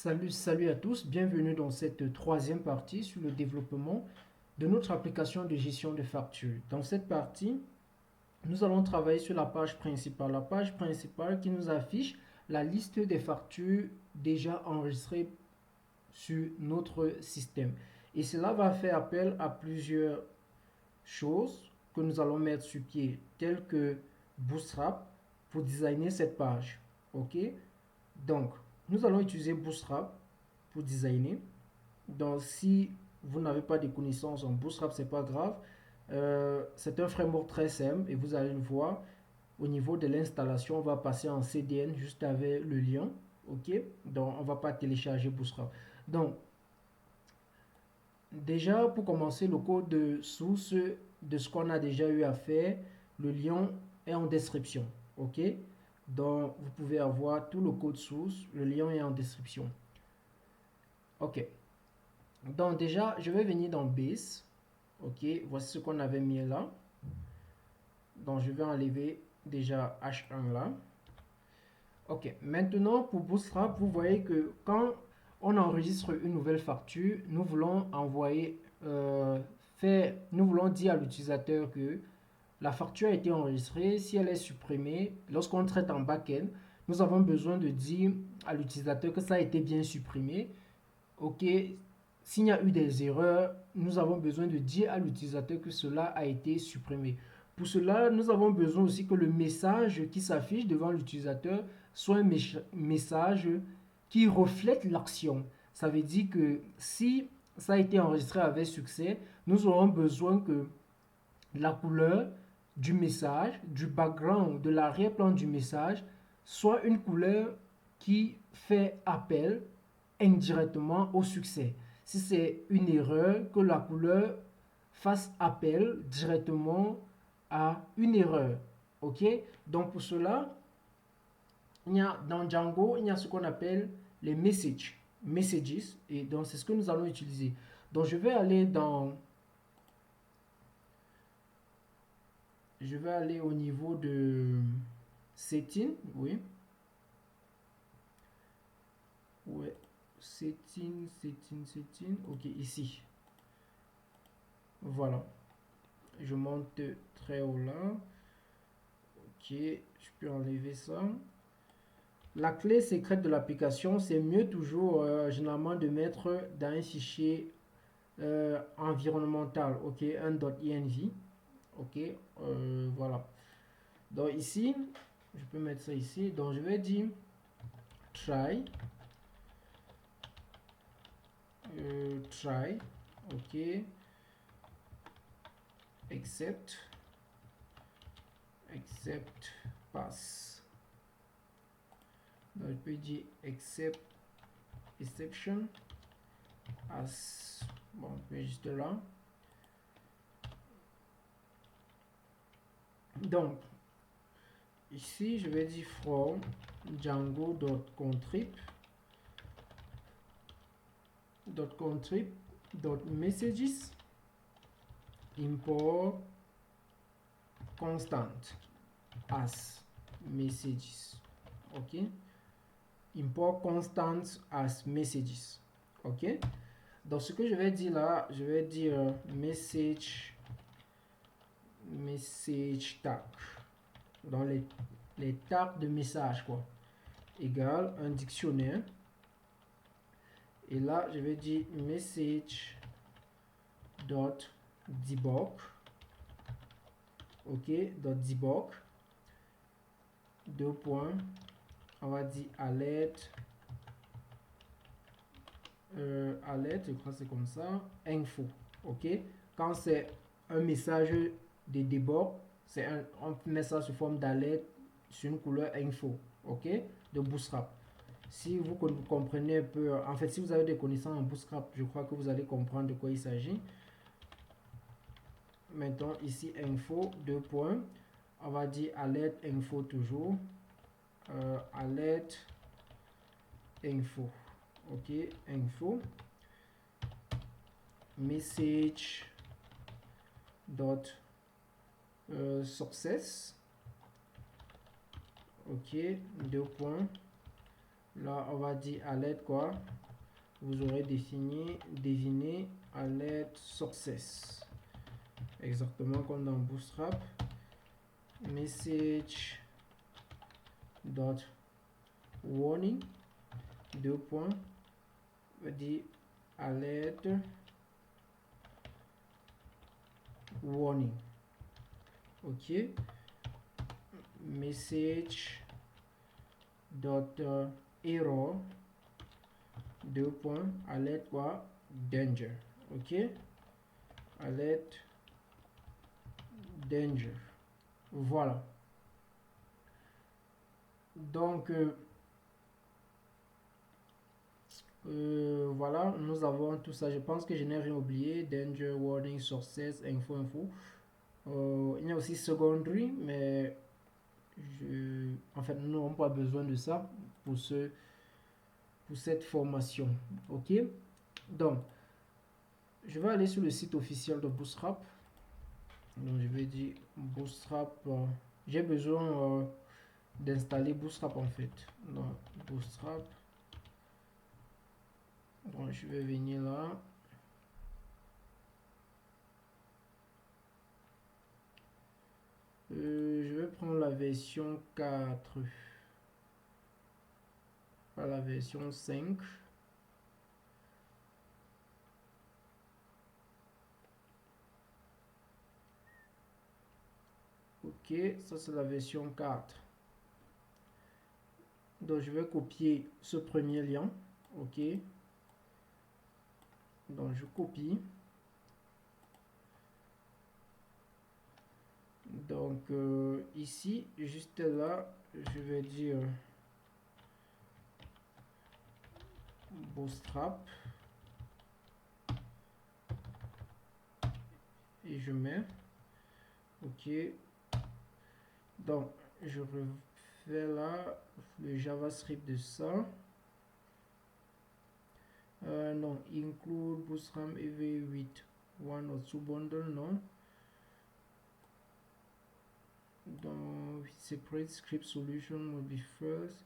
Salut à tous, bienvenue dans cette troisième partie sur le développement de notre application de gestion de factures. Dans cette partie, nous allons travailler sur la page principale qui nous affiche la liste des factures déjà enregistrées sur notre système. Et cela va faire appel à plusieurs choses que nous allons mettre sur pied, telles que Bootstrap pour designer cette page. Ok? Donc, nous allons utiliser Bootstrap pour designer. Donc, si vous n'avez pas de connaissances en Bootstrap, c'est pas grave. C'est un framework très simple et vous allez le voir. Au niveau de l'installation, on va passer en CDN juste avec le lien. Ok, donc on va pas télécharger Bootstrap. Donc, déjà pour commencer, le code de source de ce qu'on a déjà eu à faire, le lien est en description. Ok, donc vous pouvez avoir tout le code source, le lien est en description. Ok, donc déjà, je vais venir dans Base. Ok, voici ce qu'on avait mis là. Donc je vais enlever déjà H1 là. Ok, maintenant pour Bootstrap, vous voyez que quand on enregistre une nouvelle facture, nous voulons envoyer, nous voulons dire à l'utilisateur que la facture a été enregistrée. Si elle est supprimée, lorsqu'on traite en back-end, nous avons besoin de dire à l'utilisateur que ça a été bien supprimé. Ok, s'il y a eu des erreurs, nous avons besoin de dire à l'utilisateur que cela a été supprimé. Pour cela, nous avons besoin aussi que le message qui s'affiche devant l'utilisateur soit un message qui reflète l'action. Ça veut dire que si ça a été enregistré avec succès, nous aurons besoin que la couleur du message, du background, de l'arrière-plan du message, soit une couleur qui fait appel indirectement au succès. Si c'est une erreur, que la couleur fasse appel directement à une erreur. Ok? Donc pour cela, dans Django, il y a ce qu'on appelle les messages. Et donc c'est ce que nous allons utiliser. Donc je vais aller au niveau de setting, oui. Ouais, setting. Ok, ici. Voilà. Je monte très haut là. Ok, je peux enlever ça. La clé secrète de l'application, c'est mieux toujours généralement de mettre dans un fichier environnemental, ok, un .env, ok, voilà. Donc ici, je peux mettre ça ici, donc je vais dire try, ok, except pass. Donc je peux dire exception as, bon, je vais juste là. Donc ici je vais dire from django.contrib.messages import constant as messages. Ok, import constant as messages. Ok, donc ce que je vais dire là, je vais dire message tag dans les tags de message quoi, égal un dictionnaire. Et là je vais dire message dot debug, ok, dot debug, deux points, on va dire alerte, je crois que c'est comme ça, info. Ok, quand c'est un message de debug, on met ça sous forme d'alerte sur une couleur info, ok, de Bootstrap. Si vous comprenez un peu, en fait si vous avez des connaissances en Bootstrap, je crois que vous allez comprendre de quoi il s'agit. Maintenant ici info, deux points, on va dire alerte info toujours, alerte info, ok, info, message dot success, ok, deux points, Là, on va dire alert quoi. Vous aurez deviné alert success. Exactement comme dans Bootstrap. Message dot warning, deux points, on dit alert warning. Ok. Message dot error, deux points, alert quoi, danger. Ok. Alert danger. Voilà. Donc voilà, nous avons tout ça. Je pense que je n'ai rien oublié. Danger, warning, success, info. Il y a aussi secondary, mais en fait, nous n'avons pas besoin de ça pour cette formation. Ok. Donc, je vais aller sur le site officiel de Bootstrap. Donc, je vais dire Bootstrap. J'ai besoin d'installer Bootstrap en fait. Donc, Bootstrap. Donc, je vais venir là. Je vais prendre la version 4. Pas la version 5. Ok, ça c'est la version 4. Donc je vais copier ce premier lien. Ok. Donc je copie. Donc ici, juste là, je vais dire Bootstrap. Et je mets. Ok. Donc je refais là le JavaScript de ça. Non, include Bootstrap EV with one or two bundle, non. Donc separate script solution will be first.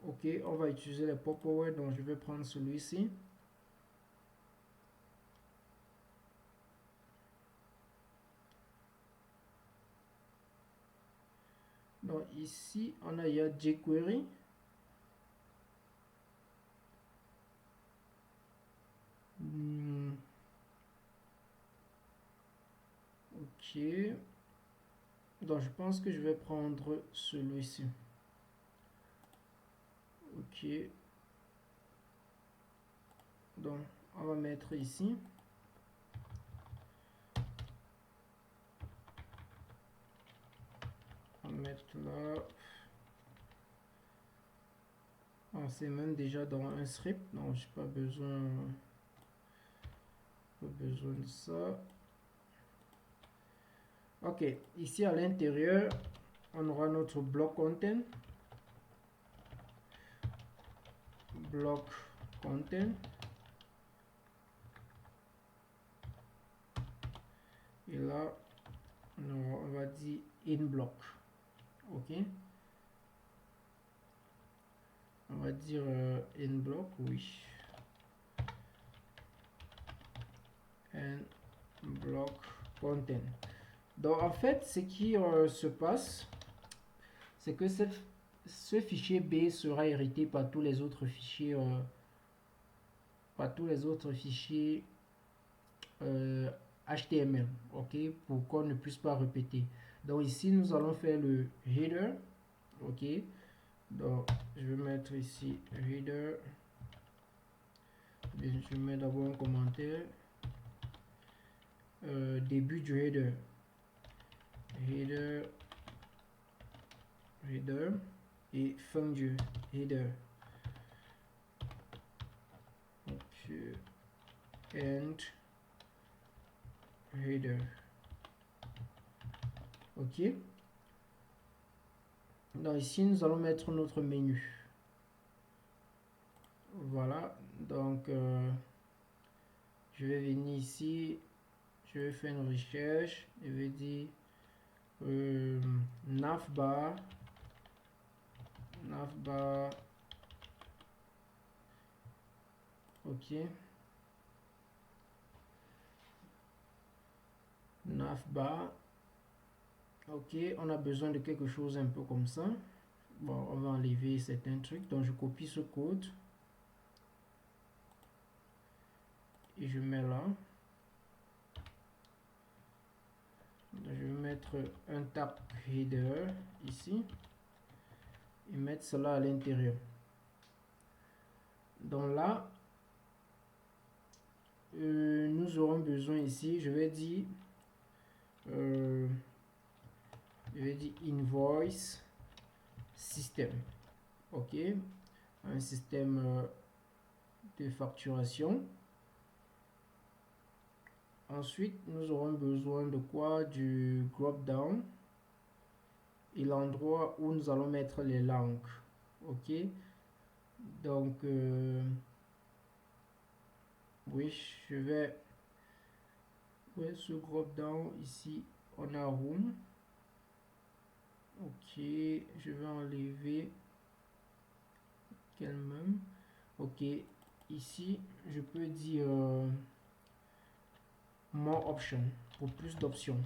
Ok, on va utiliser les pop-over, donc je vais prendre celui-ci. Donc ici, on a jQuery. Ok. Donc je pense que je vais prendre celui-ci. Ok. Donc on va mettre ici. On va mettre là. C'est même déjà dans un script, donc j'ai pas besoin de ça. Ok, ici à l'intérieur, on aura notre bloc content. Bloc content. Et là, on va dire in block. Ok. On va dire in block, oui. And block content. Donc en fait, ce qui se passe, c'est que ce fichier B sera hérité par tous les autres fichiers, HTML, ok, pour qu'on ne puisse pas répéter. Donc ici, nous allons faire le header, ok. Donc je vais mettre ici header. Je mets d'abord un commentaire. Début du header. Header et fin du header. Ok. And header. Ok. Donc ici, nous allons mettre notre menu. Voilà. Donc, je vais venir ici. Je vais faire une recherche. Je vais dire navbar, ok, navbar, ok, on a besoin de quelque chose un peu comme ça. Bon, on va enlever certains trucs, donc je copie ce code et je mets là. Donc, je vais mettre un tab header ici et mettre cela à l'intérieur. Donc là, nous aurons besoin ici, je vais dire invoice system, ok, un système de facturation. Ensuite, nous aurons besoin de quoi? Du drop down et l'endroit où nous allons mettre les langues, ok. Donc oui, je vais ce drop down ici, on a room, ok, je vais enlever même, ok. Ici je peux dire more option pour plus d'options,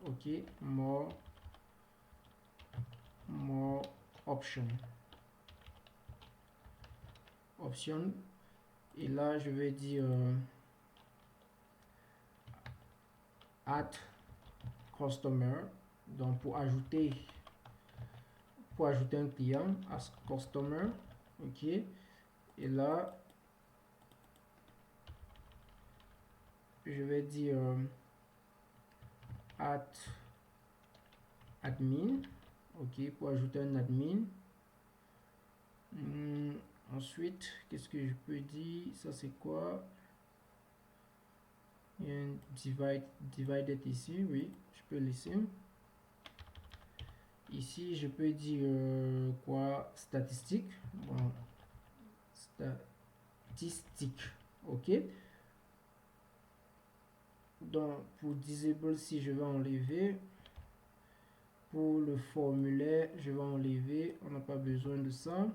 ok, more option, et là je vais dire add customer, donc pour ajouter un client, as customer, ok, et là je vais dire add admin, ok, pour ajouter un admin. Ensuite, qu'est-ce que je peux dire? Ça c'est quoi? Il y a un divided ici, oui, je peux laisser. Ici, je peux dire quoi? Statistique. Bon, statistique, ok. Donc, pour disable, si je vais enlever. Pour le formulaire, je vais enlever. On n'a pas besoin de ça.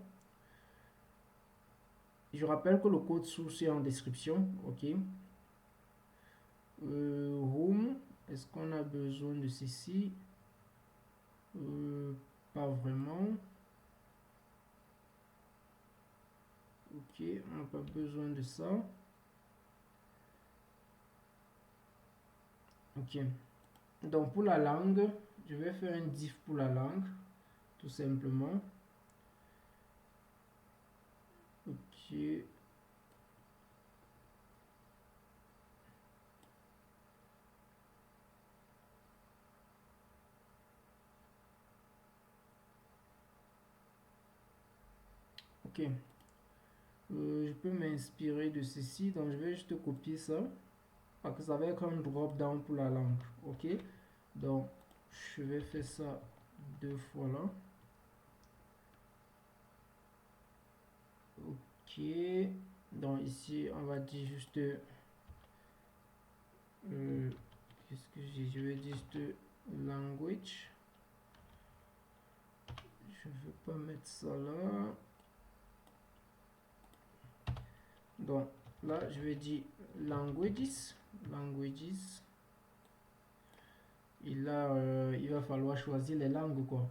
Je rappelle que le code source est en description, ok. Room, est-ce qu'on a besoin de ceci? Pas vraiment. Ok, on n'a pas besoin de ça. Ok. Donc pour la langue, je vais faire un div pour la langue, tout simplement. Ok. Ok. Je peux m'inspirer de ceci, donc je vais juste copier ça. Parce que ça va être un drop down pour la langue, ok. Donc je vais faire ça 2 fois là, ok. Donc ici on va dire juste qu'est-ce que je vais dire juste language, je veux pas mettre ça là. Donc là je vais dire languages, et là il va falloir choisir les langues quoi,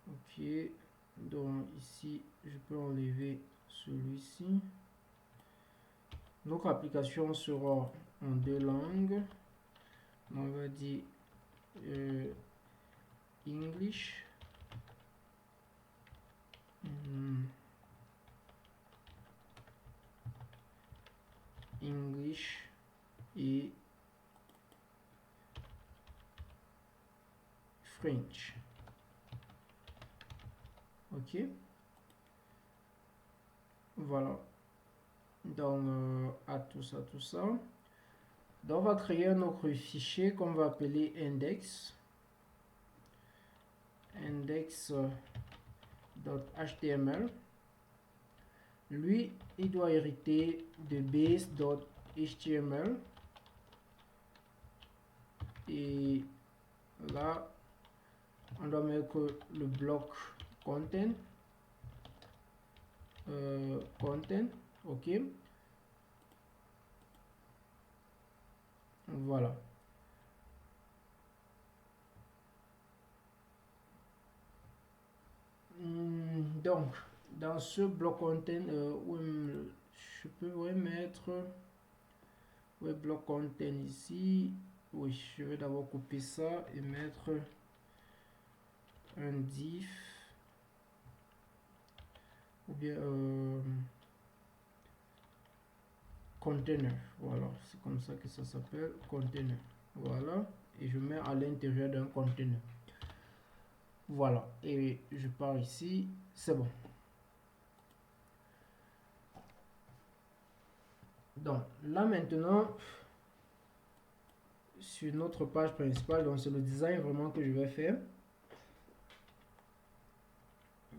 ok. Donc ici je peux enlever celui-ci. Notre application sera en 2 langues, on va dire English, et French, ok. Voilà, donc à tout ça, donc on va créer un autre fichier qu'on va appeler index.html. Lui il doit hériter de base.html, Et là, on doit mettre le bloc content. Content, ok. Voilà. Donc, dans ce bloc content, je peux mettre bloc content ici. Oui, je vais d'abord couper ça et mettre un div ou bien container. Voilà, c'est comme ça que ça s'appelle, container. Voilà, et je mets à l'intérieur d'un container. Voilà, et je pars ici, c'est bon. Donc là maintenant, sur notre page principale, donc c'est le design vraiment que je vais faire.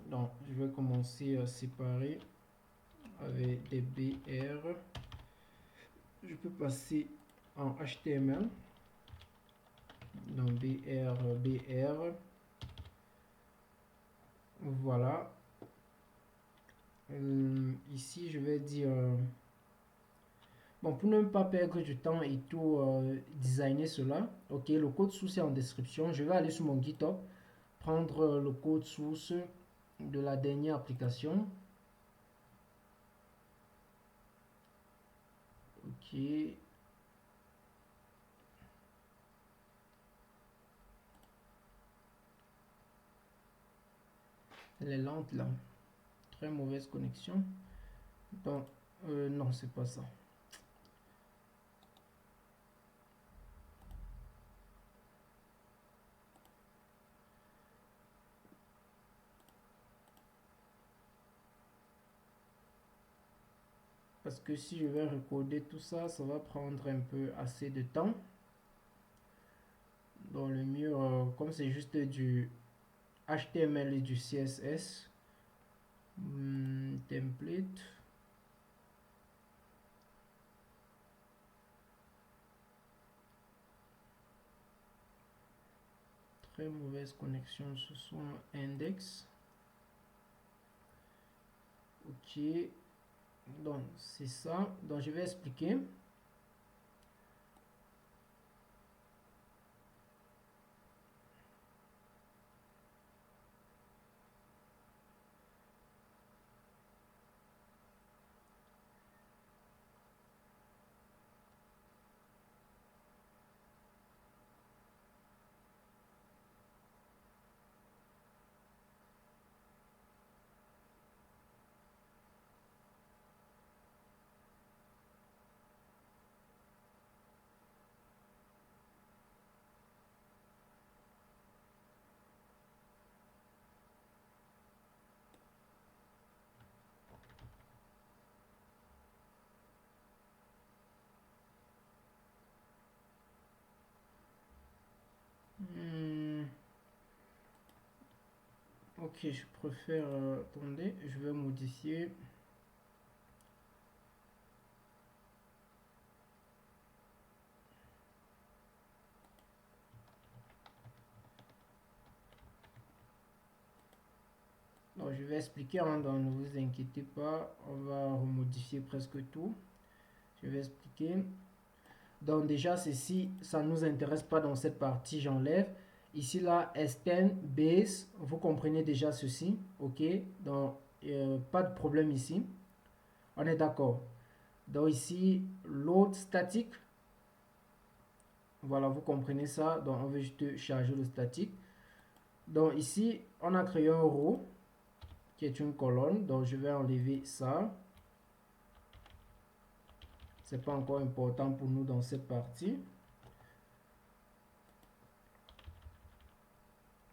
Donc je vais commencer à séparer avec des BR. Je peux passer en HTML. Donc BR. Voilà. Ici, je vais dire... bon, pour ne pas perdre du temps et tout designer cela, ok, le code source est en description. Je vais aller sur mon GitHub, prendre le code source de la dernière application. Ok. Elle est lente là. Très mauvaise connexion. Donc, non, c'est pas ça. Parce que si je vais recoder tout ça, ça va prendre un peu assez de temps. Dans le mieux, comme c'est juste du HTML et du CSS, template. Très mauvaise connexion, ce sont index. Ok, donc c'est ça. Donc je vais expliquer. Ok, je préfère... attendez, je vais modifier. Donc je vais expliquer, hein, donc ne vous inquiétez pas, on va remodifier presque tout. Je vais expliquer. Donc déjà ceci, ça ne nous intéresse pas dans cette partie, j'enlève. Ici là, extend, base, vous comprenez déjà ceci, ok. Donc pas de problème ici, on est d'accord. Donc ici, load statique, voilà, vous comprenez ça. Donc on veut juste charger le statique. Donc ici, on a créé un row qui est une colonne, donc je vais enlever ça. C'est pas encore important pour nous dans cette partie.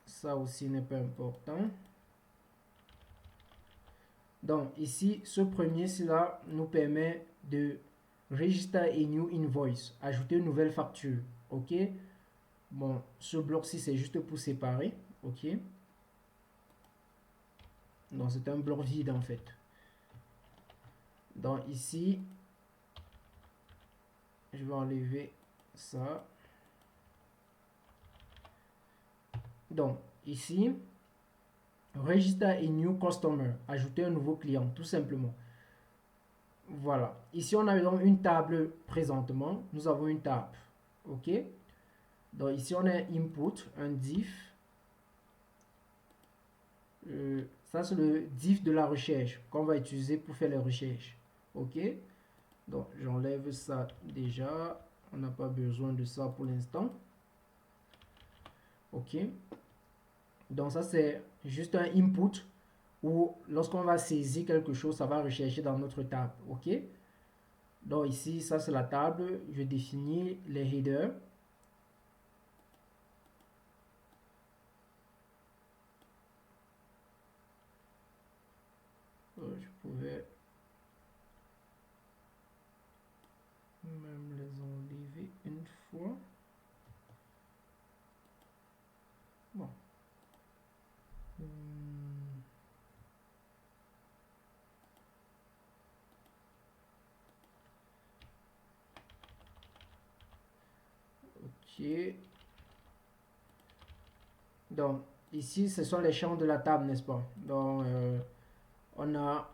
Ça aussi n'est pas important. Donc ici, ce premier-ci là nous permet de register a new invoice, ajouter une nouvelle facture. Ok. Bon, ce bloc-ci c'est juste pour séparer. Ok. Donc c'est un bloc vide en fait. Donc ici, je vais enlever ça. Donc, ici, register a new customer, ajouter un nouveau client, tout simplement. Voilà. Ici, on a donc une table présentement. Nous avons une table. OK? Donc, ici, on a input, un div. Ça, c'est le div de la recherche qu'on va utiliser pour faire les recherches. OK? Donc, j'enlève ça déjà. On n'a pas besoin de ça pour l'instant. OK? Donc, ça, c'est juste un input où lorsqu'on va saisir quelque chose, ça va rechercher dans notre table. OK? Donc, ici, ça, c'est la table. Je définis les headers. Je pouvais même les enlever une fois. Bon. Ok. Donc, ici, ce sont les champs de la table, n'est-ce pas? Donc, on a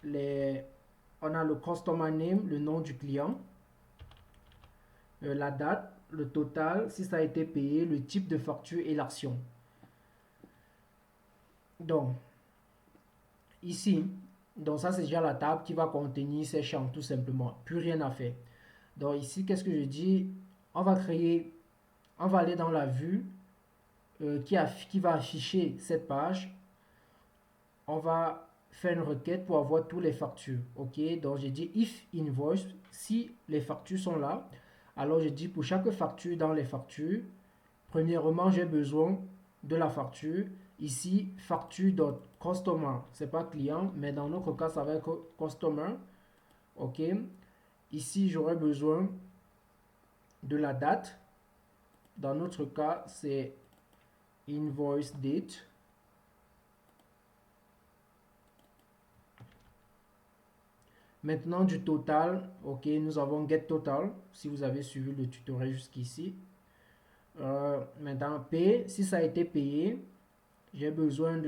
le customer name, le nom du client, la date, le total, si ça a été payé, le type de facture et l'action. Donc, ici, donc ça c'est déjà la table qui va contenir ces champs, tout simplement. Plus rien à faire. Donc ici, qu'est-ce que je dis? On va aller dans la vue qui va afficher cette page. On va faire une requête pour avoir tous les factures. OK? Donc j'ai dit if invoice, si les factures sont là, alors je dis pour chaque facture dans les factures, premièrement, j'ai besoin de la facture. Ici, facture.customer, c'est pas client, mais dans notre cas, ça va être customer. OK? Ici, j'aurai besoin de la date. Dans notre cas, c'est invoice date. Maintenant, du total, OK, nous avons get total, si vous avez suivi le tutoriel jusqu'ici. Maintenant, pay, si ça a été payé, j'ai besoin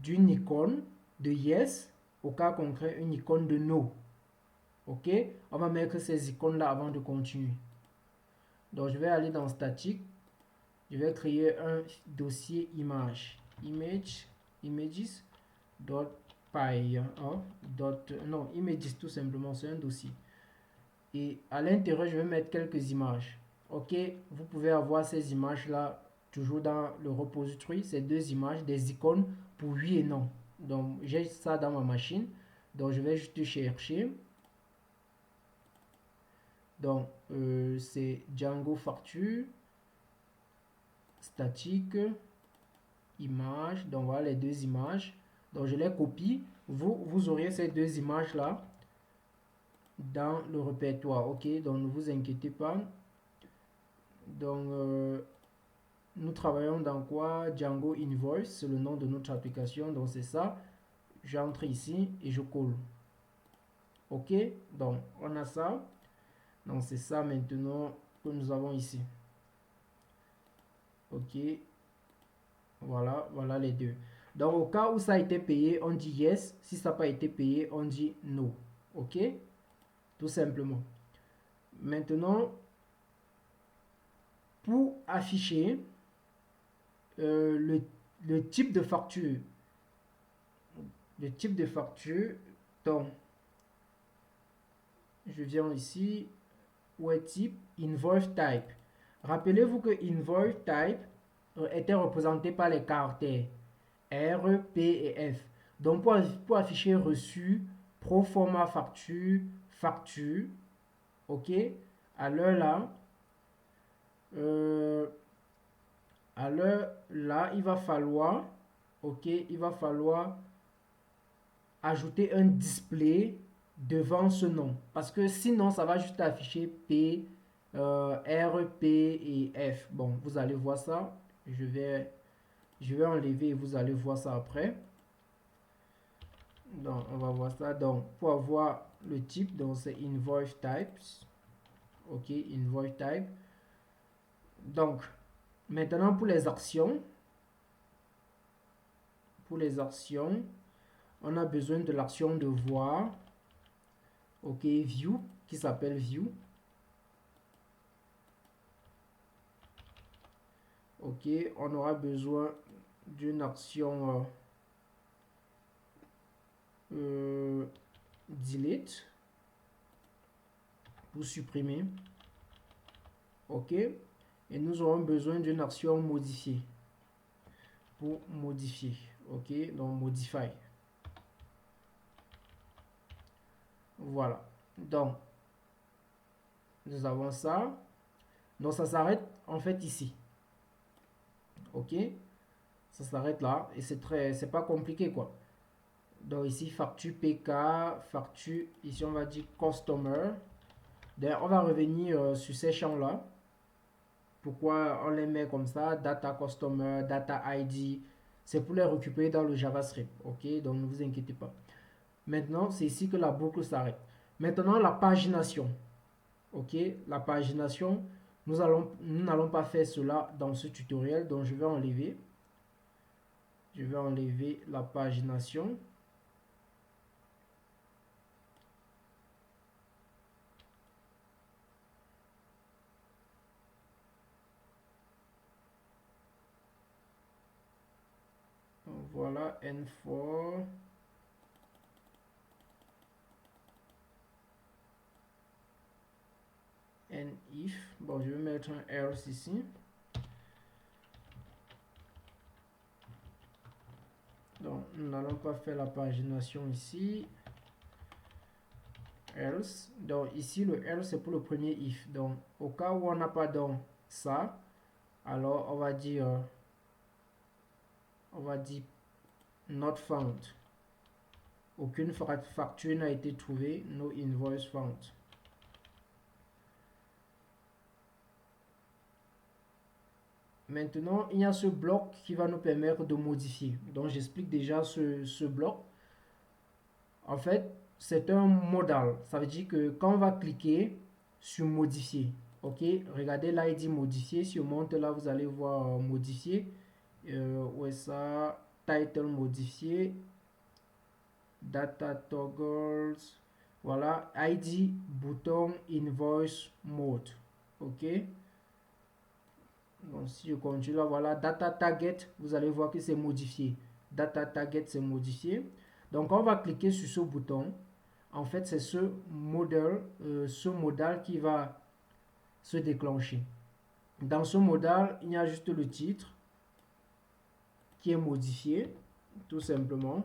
d'une icône de yes, au cas concret, une icône de no. OK, on va mettre ces icônes-là avant de continuer. Donc, je vais aller dans statique. Je vais créer un dossier image. Images. Non, images tout simplement, c'est un dossier. Et à l'intérieur, je vais mettre quelques images. OK, vous pouvez avoir ces images-là toujours dans le repository. Ces deux images, des icônes pour oui et non. Donc, j'ai ça dans ma machine. Donc, je vais juste chercher. Donc, c'est Django facture, statique, image. Donc, voilà les deux images. Donc, je les copie. Vous aurez ces deux images-là dans le répertoire. OK, donc ne vous inquiétez pas. Donc, nous travaillons dans quoi? Django Invoice, c'est le nom de notre application. Donc, c'est ça. J'entre ici et je colle. OK, donc on a ça. Donc, c'est ça maintenant que nous avons ici. OK, voilà les deux. Donc, au cas où ça a été payé, on dit yes. Si ça n'a pas été payé, on dit no. OK, tout simplement. Maintenant, pour afficher le type de facture, donc je viens ici, où est type, invoice type. Rappelez-vous que invoice type était représenté par les caractères R, P et F. Donc pour afficher reçu, pro forma facture, facture, OK, à l'heure là, il va falloir, OK, il va falloir ajouter un display devant ce nom. Parce que sinon, ça va juste afficher P, R, P et F. Bon, vous allez voir ça. Je vais enlever et vous allez voir ça après. Donc, on va voir ça. Donc, pour avoir le type, donc c'est invoice types. OK, invoice type. Donc, Maintenant, pour les actions, on a besoin de l'action de voir. Ok, view, qui s'appelle view. Ok, on aura besoin d'une action delete pour supprimer. Ok, et nous aurons besoin d'une action modifier pour modifier. Ok, donc modify. Voilà, donc nous avons ça. Donc ça s'arrête en fait ici. Ok, ça s'arrête là et c'est pas compliqué quoi. Donc ici facture PK, facture, ici on va dire customer. D'ailleurs on va revenir sur ces champs là. Pourquoi on les met comme ça, data customer, data ID, c'est pour les récupérer dans le JavaScript. Ok, donc ne vous inquiétez pas. Maintenant c'est ici que la boucle s'arrête. Maintenant la pagination. Ok, la pagination, nous n'allons pas faire cela dans ce tutoriel, donc je vais enlever la pagination. Voilà, N4. And if, bon je vais mettre un else ici. Donc nous n'allons pas faire la pagination ici. Else, donc ici le else c'est pour le premier if. Donc au cas où on n'a pas dans ça, alors on va dire not found. Aucune facture n'a été trouvée, no invoice found. Maintenant, il y a ce bloc qui va nous permettre de modifier. Donc, j'explique déjà ce bloc. En fait, c'est un modal. Ça veut dire que quand on va cliquer sur modifier, ok, regardez l'ID modifier. Si on monte là, vous allez voir modifier. Où est ça? Title modifier. Data toggles. Voilà, ID, bouton, invoice, mode. Ok. Donc, si je continue là, voilà, data target, vous allez voir que c'est modifié. Data target, c'est modifié. Donc, on va cliquer sur ce bouton. En fait, c'est ce modal qui va se déclencher. Dans ce modal, il y a juste le titre qui est modifié, tout simplement.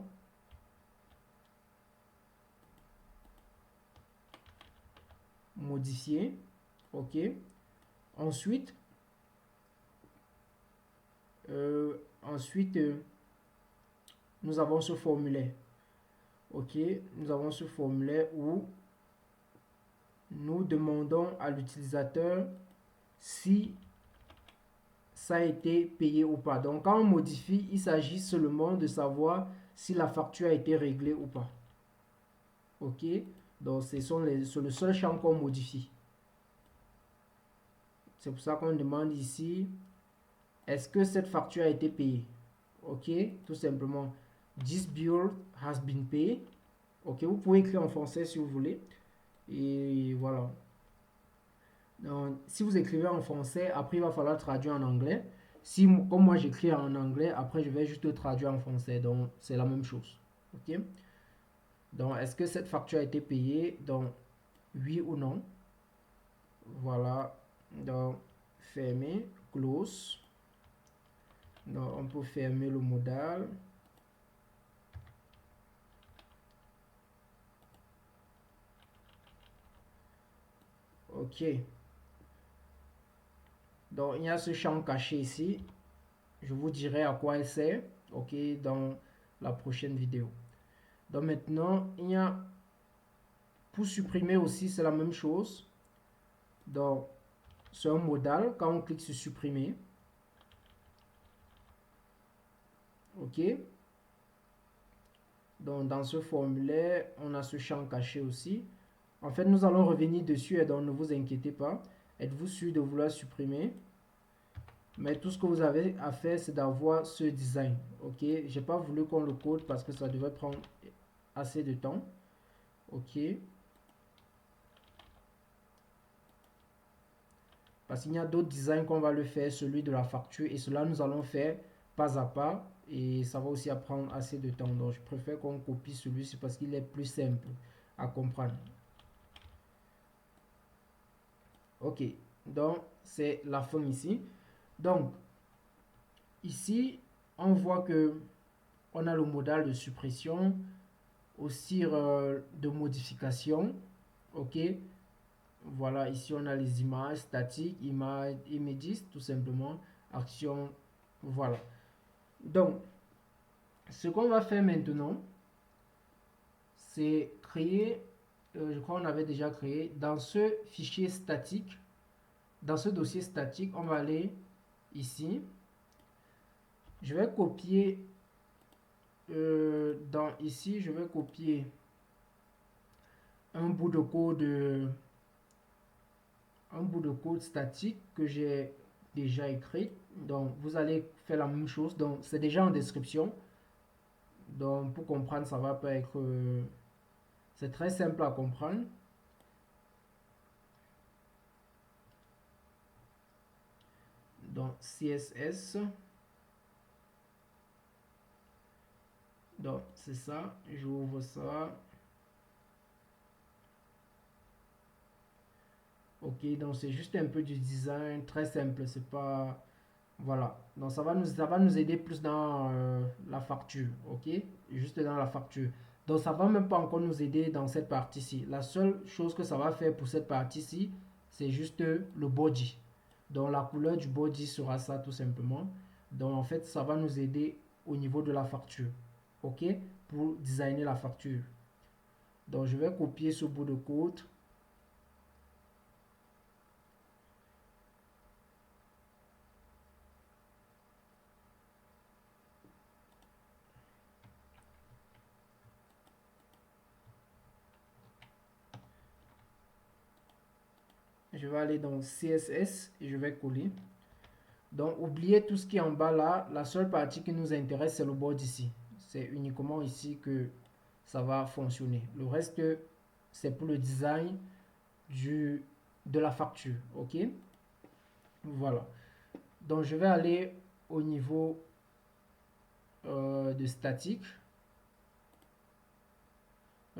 Modifié. OK. Ensuite, nous avons ce formulaire. OK. Nous avons ce formulaire où nous demandons à l'utilisateur si ça a été payé ou pas. Donc, quand on modifie, il s'agit seulement de savoir si la facture a été réglée ou pas. OK. Donc, c'est le seul champ qu'on modifie. C'est pour ça qu'on demande ici, est-ce que cette facture a été payée? OK. Tout simplement, this bill has been paid. OK. Vous pouvez écrire en français si vous voulez. Et voilà. Donc, si vous écrivez en français, après il va falloir traduire en anglais. Si, comme moi j'écris en anglais, après je vais juste traduire en français. Donc, c'est la même chose. OK. Donc, est-ce que cette facture a été payée? Donc, oui ou non. Voilà. Donc, fermer, close. Donc, on peut fermer le modal. OK. Donc, il y a ce champ caché ici. Je vous dirai à quoi il sert, OK, dans la prochaine vidéo. Donc, maintenant, il y a pour supprimer aussi, c'est la même chose. Donc, c'est un modal. Quand on clique sur supprimer, OK. Donc, dans ce formulaire, on a ce champ caché aussi. En fait, nous allons revenir dessus et donc ne vous inquiétez pas. Êtes-vous sûr de vouloir supprimer? Mais tout ce que vous avez à faire, c'est d'avoir ce design. Ok, j'ai pas voulu qu'on le code parce que ça devait prendre assez de temps. Ok, parce qu'il y a d'autres designs qu'on va le faire, celui de la facture, et cela nous allons faire pas à pas, et ça va aussi prendre assez de temps. Donc je préfère qu'on copie celui-ci parce qu'il est plus simple à comprendre. Ok, donc c'est la fin ici. Donc ici, on voit que on a le modal de suppression, aussi de modification. Ok, voilà, ici on a les images statiques, images, tout simplement, action, voilà. Donc, ce qu'on va faire maintenant, c'est créer, je crois qu'on avait déjà créé, dans ce fichier statique, dans ce dossier statique, on va aller ici. Je vais copier, ici, je vais copier un bout de code statique que j'ai déjà écrit. Donc vous allez faire la même chose. Donc c'est déjà en description. Donc pour comprendre, ça va pas être c'est très simple à comprendre. Donc CSS, donc c'est ça, j'ouvre ça. Ok, donc c'est juste un peu du design très simple, c'est pas, voilà. Donc ça va nous aider plus dans la facture, ok, juste dans la facture. Donc ça va même pas encore nous aider dans cette partie-ci. La seule chose que ça va faire pour cette partie-ci, c'est juste le body. Donc la couleur du body sera ça tout simplement. Donc en fait ça va nous aider au niveau de la facture, ok, pour designer la facture. Donc je vais copier ce bout de code. Je vais aller dans CSS et je vais coller. Donc, oubliez tout ce qui est en bas là. La seule partie qui nous intéresse, c'est le bord ici. C'est uniquement ici que ça va fonctionner. Le reste, c'est pour le design de la facture. OK? Voilà. Donc, je vais aller au niveau de statique.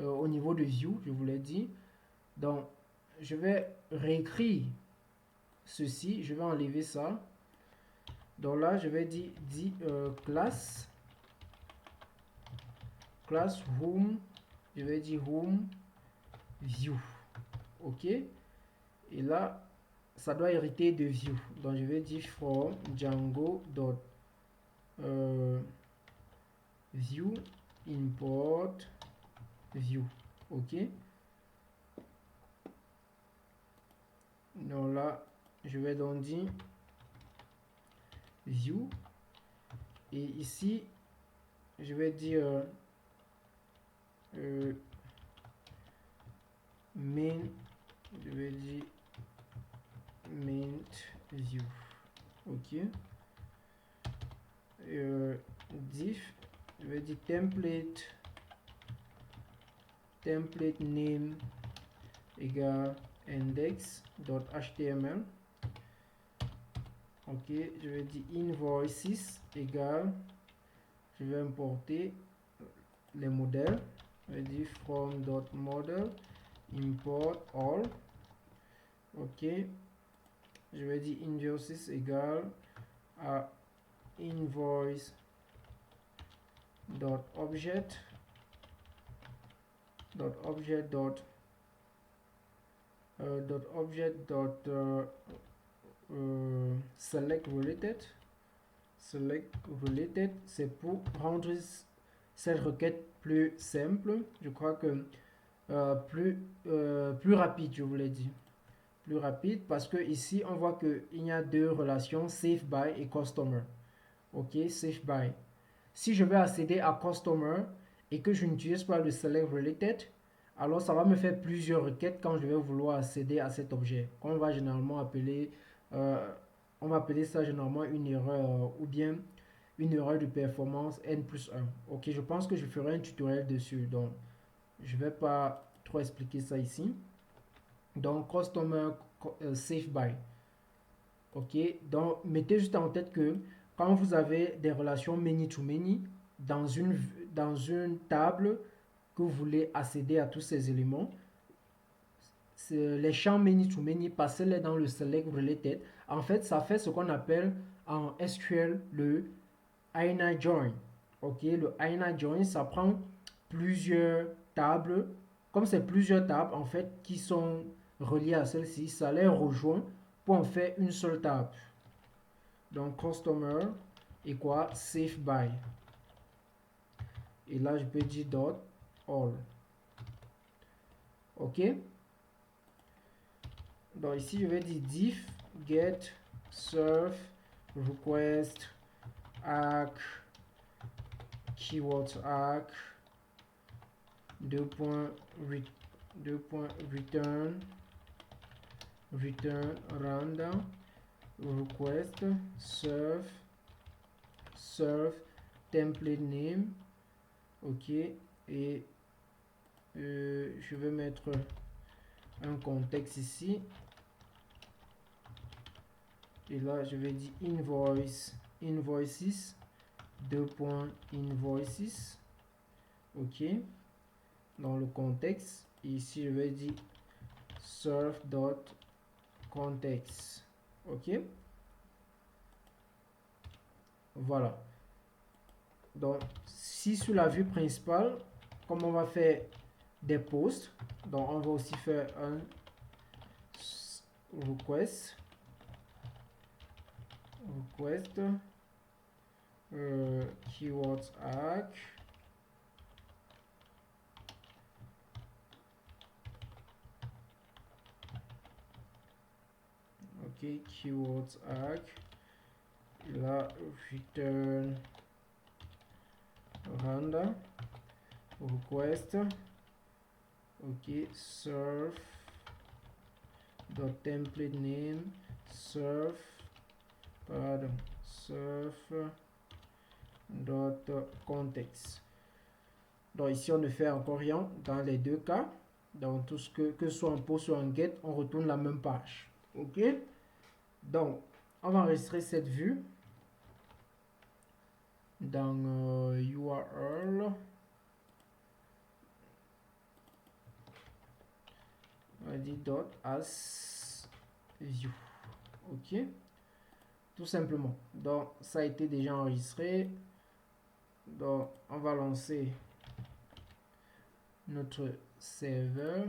Au niveau de view, je vous l'ai dit. Donc, je vais réécrire ceci. Je vais enlever ça. Donc là, je vais dire classe home, je vais dire home view. Ok, et là ça doit hériter de view, donc je vais dire from Django view import view. Ok, donc là je vais donc dire view, et ici je vais dire main, je vais dire main view. Ok, div, je vais dire template name égale index.html. Ok, je vais dire invoices égale, je vais importer les modèles. Je vais dire from.model import all. Ok, je vais dire invoices égale à invoice.object select related, c'est pour rendre cette requête plus simple. Je crois que plus rapide, je vous l'ai dit. Plus rapide parce que ici on voit qu'il y a deux relations, save by et customer. Ok, save by. Si je veux accéder à customer et que je n'utilise pas le select related, alors ça va me faire plusieurs requêtes quand je vais vouloir accéder à cet objet, qu'on va généralement appeler on va appeler ça généralement une erreur ou bien une erreur de performance N+1. Ok, je pense que je ferai un tutoriel dessus, donc je vais pas trop expliquer ça ici. Donc, customer safe by. Ok, donc mettez juste en tête que quand vous avez des relations many to many dans une table que vous voulez accéder à tous ces éléments, les champs many to many, passez-les dans le select related. En fait, ça fait ce qu'on appelle en SQL le INI join. Ok, le INI join, ça prend plusieurs tables. Comme c'est plusieurs tables en fait qui sont reliées à celle-ci, ça les rejoint pour en faire une seule table. Donc customer et quoi? Safe by. Et là, je peux dire dot all. Ok. Donc ici, je vais dire diff get serve request arc keyword arc return random request serve template name. Ok, et je vais mettre un contexte ici, et là je vais dire invoices invoices. Ok, dans le contexte, ici je vais dire serve.context. Ok, voilà. Donc si sur la vue principale, comme on va faire des posts, donc on va aussi faire un request keywords arc ok, keywords arc, là return random request, ok, serve dot template name serve dot context. Donc ici on ne fait encore rien dans les deux cas. Donc tout ce que ce soit un post ou un get, on retourne la même page. Ok, donc on va enregistrer cette vue dans URL. On va dire dot as view. Ok, tout simplement. Donc ça a été déjà enregistré. Donc on va lancer notre serveur.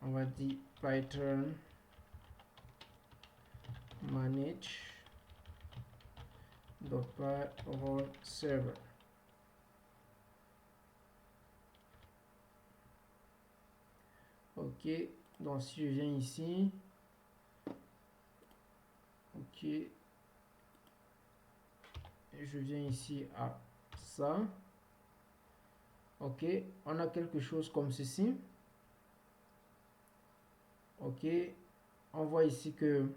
On va dire Python manage .py server. Ok, donc si je viens ici, ok, je viens ici à ça. Ok, on a quelque chose comme ceci. Ok, on voit ici que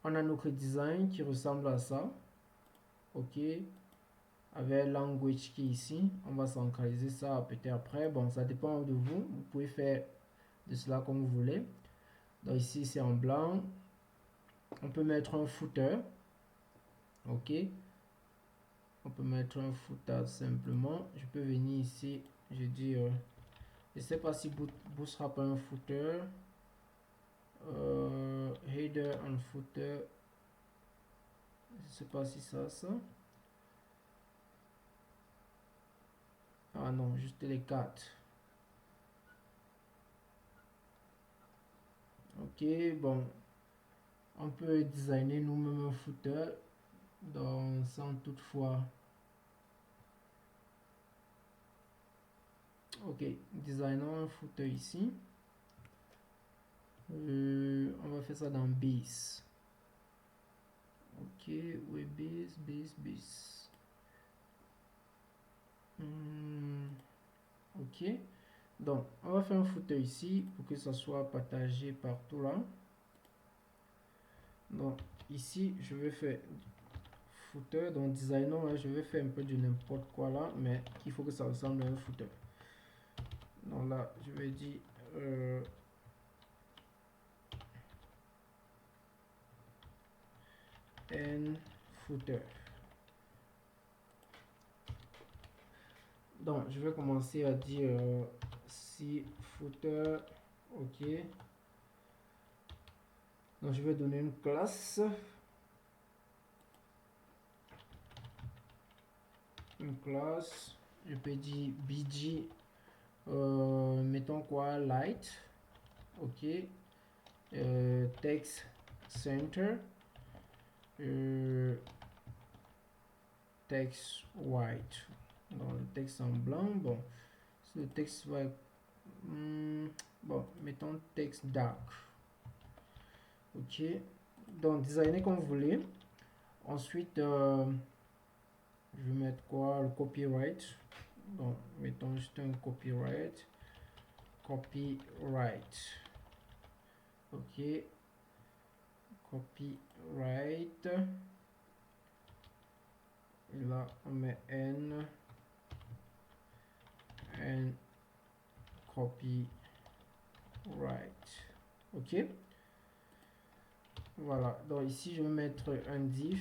on a notre design qui ressemble à ça. Ok, avec language qui est ici, on va centraliser ça peut-être après. Bon, ça dépend de vous. Vous pouvez faire de cela comme vous voulez. Donc ici c'est en blanc. On peut mettre un footer. Ok, on peut mettre un footer simplement. Je peux venir ici, je dis je sais pas si Bootstrap a un footer, header and footer, je sais pas si ça ah non, juste les 4. Ok, bon, on peut designer nous-mêmes un footer sans toutefois. Ok, designons un footer ici. On va faire ça dans base. Ok, oui, base. Ok, Donc, on va faire un footer ici pour que ça soit partagé partout là. Donc, ici, je vais faire footer. Donc, designer, hein, je vais faire un peu de n'importe quoi là, mais il faut que ça ressemble à un footer. Donc là, je vais dire and footer. Donc, je vais commencer à dire si footer, ok. Donc, je vais donner une classe. Une classe. Je peux dire bg, mettons quoi, light, ok. Text center, text white. Donc, le texte en blanc, bon, si le texte va bon, mettons texte dark, ok. Donc, designer comme vous voulez. Ensuite, je vais mettre quoi, le copyright. Donc, mettons juste un copyright. Ok, copyright, et là on met n copyright, ok. Voilà, donc ici je vais mettre un div,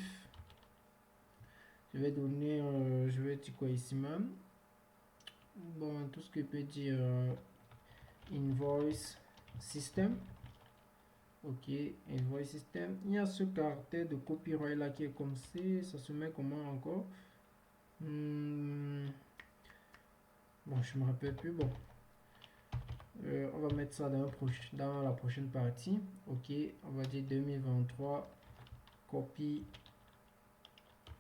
je vais donner je vais dire quoi ici même, bon, tout ce que peut dire invoice system. Ok, invoice system. Il y a ce caractère de copyright là qui est comme ça se met comment encore? Bon, je me rappelle plus. Bon, on va mettre ça dans la prochaine partie. Ok, on va dire 2023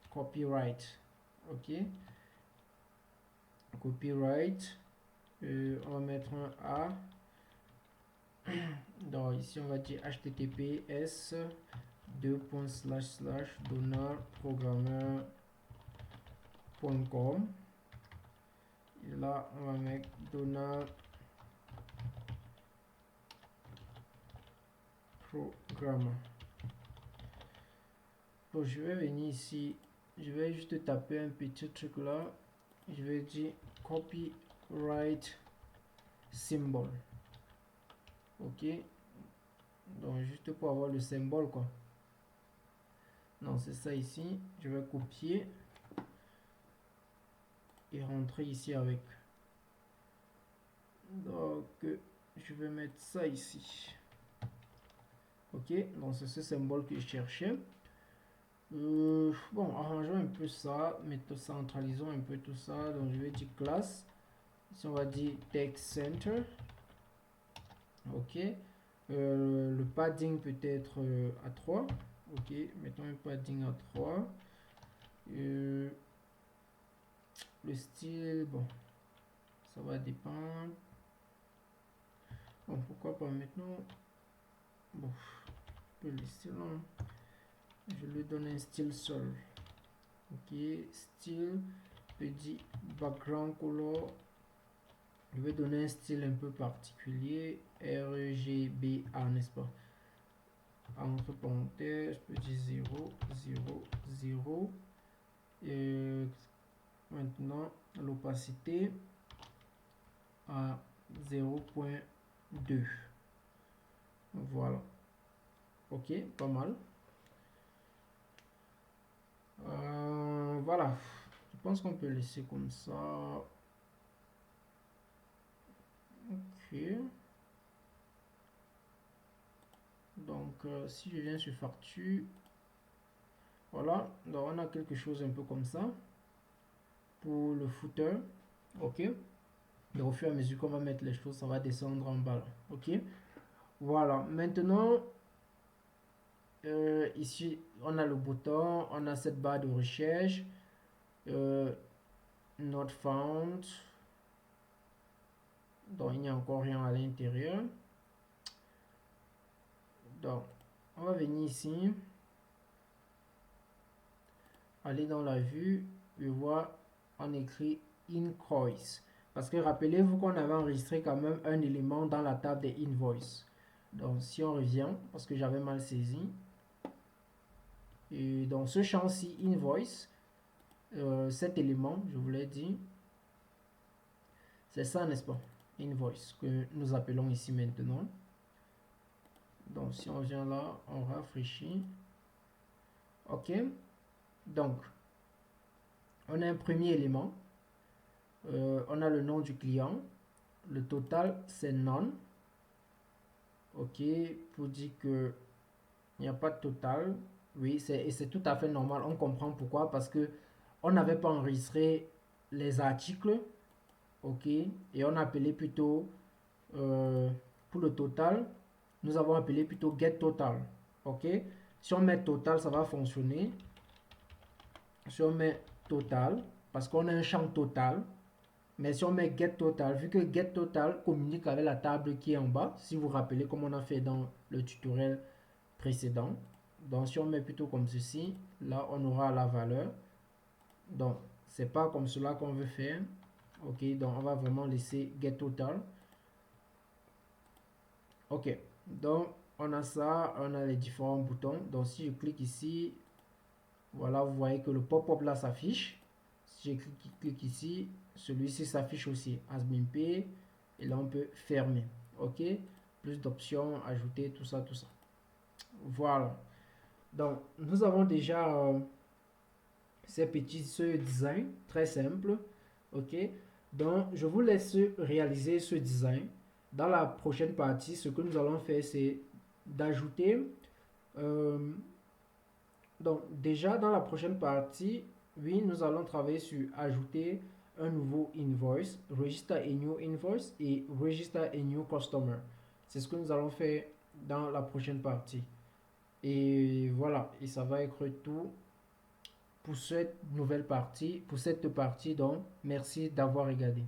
copyright. Ok, copyright. On va mettre un A. Donc ici on va dire https donnerprogrammeur.com. Et là on va mettre donner programmeur. Bon, je vais venir ici, je vais juste taper un petit truc là, je vais dire copyright symbol. Ok, donc juste pour avoir le symbole quoi. Non, c'est ça ici, je vais copier et rentrer ici avec. Donc je vais mettre ça ici. Ok, donc c'est ce symbole que je cherchais. Bon, arrangeons un peu ça, centralisons un peu tout ça. Donc je vais dire classe. Ici on va dire text center. Ok, le padding peut être à 3. Ok, mettons un padding à 3. Le style, bon, ça va dépendre. Bon, pourquoi pas maintenant. Bon, le style, non. Je lui donne un style seul. Ok, style, je dis background color. Je vais donner un style un peu particulier, RGBA, n'est-ce pas? Entre parenthèses, je peux dire 0, 0, 0. Et maintenant, l'opacité à 0.2. Voilà. Ok, pas mal. Voilà. Je pense qu'on peut laisser comme ça. Ok. Donc, si je viens sur facture, voilà. Donc, on a quelque chose un peu comme ça pour le footer. Ok. Et au fur et à mesure qu'on va mettre les choses, ça va descendre en bas. Là. Ok. Voilà. Maintenant, ici, on a le bouton, on a cette barre de recherche. Not found. Donc, il n'y a encore rien à l'intérieur. Donc, on va venir ici. Aller dans la vue et voir, on écrit invoice. Parce que rappelez-vous qu'on avait enregistré quand même un élément dans la table des invoices. Donc si on revient, parce que j'avais mal saisi, et dans ce champ-ci invoice, cet élément, je vous l'ai dit, c'est ça, n'est-ce pas? Invoice que nous appelons ici maintenant. Donc si on vient là, on rafraîchit. Ok. Donc on a un premier élément. On a le nom du client. Le total c'est none. Ok. Pour dire que il n'y a pas de total. Oui, c'est tout à fait normal. On comprend pourquoi. Parce que on n'avait pas enregistré les articles. Ok. Et on appelait plutôt pour le total. Nous avons appelé plutôt get total. Ok. Si on met total, ça va fonctionner. Si on met total, parce qu'on a un champ total. Mais si on met get total, vu que get total communique avec la table qui est en bas, si vous vous rappelez comme on a fait dans le tutoriel précédent. Donc si on met plutôt comme ceci, là on aura la valeur. Donc c'est pas comme cela qu'on veut faire. Ok, donc on va vraiment laisser get total. Ok, donc on a ça, on a les différents boutons. Donc si je clique ici, voilà, vous voyez que le pop-up là s'affiche. Si je clique ici, celui-ci s'affiche aussi, admin P, et là on peut fermer. Ok, plus d'options, ajouter, tout ça, tout ça. Voilà. Donc nous avons déjà ce design très simple. Ok, donc je vous laisse réaliser ce design. Dans la prochaine partie, ce que nous allons faire, c'est d'ajouter. Donc déjà dans la prochaine partie, oui, nous allons travailler sur ajouter un nouveau invoice, register a new invoice et register a new customer. C'est ce que nous allons faire dans la prochaine partie. Et voilà, et ça va être tout pour cette nouvelle partie, pour cette partie. Donc, merci d'avoir regardé.